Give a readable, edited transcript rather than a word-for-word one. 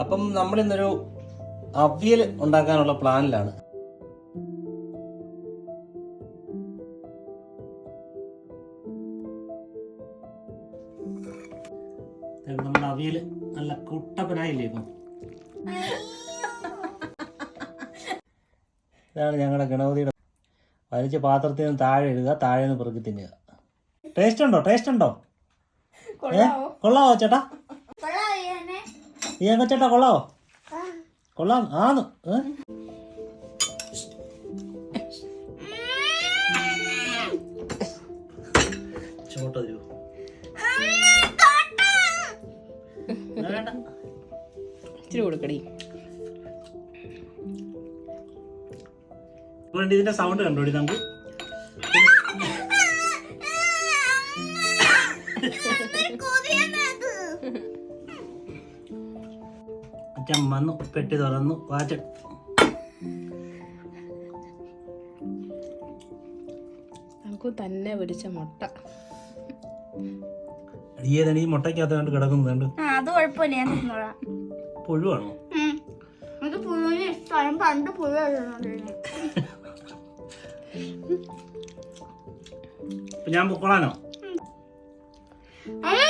അപ്പം നമ്മളിന്നൊരു അവിയൽ ഉണ്ടാക്കാനുള്ള പ്ലാനിലാണ്. നമ്മുടെ അവിയൽ നല്ല കുട്ടപ്പനായില്ലേ ഇപ്പം. ഇതാണ് ഞങ്ങളുടെ ഗണപതിയുടെ. വലിച്ച പാത്രത്തിൽ നിന്ന് താഴെ ഇടുക, താഴെ നിന്ന് പെറുക്കി തിന്നുക. ടേസ്റ്റ് ഉണ്ടോ? കൊള്ളാവോ ചേട്ടാ? ഈ ചേട്ടാ കൊള്ളാവോ? കൊള്ളാം ആന്ന്. ചോട്ടോ ഇച്ചിരി കൊടുക്കടി. ഇതിന്റെ സൗണ്ട് കണ്ടോടി നമുക്ക്. അച്ഛൻ വന്നു, പെട്ടി തുറന്നു, വാച്ച നമുക്ക് തന്നെ പൊരിച്ച മുട്ട. ഏതാണ് ഈ മുട്ടയ്ക്കകത്ത് കണ്ട് കിടക്കുന്നത്? അത് കുഴപ്പമില്ല, ഞാൻ തിന്നോളാം. പുഴുവാണോ? എനിക്ക് പുഴുവിന് ഇഷ്ടമാണ്. പണ്ട് പുഴുവായിരുന്നു. ഞാൻ പൊക്കോളാനോ? അല്ല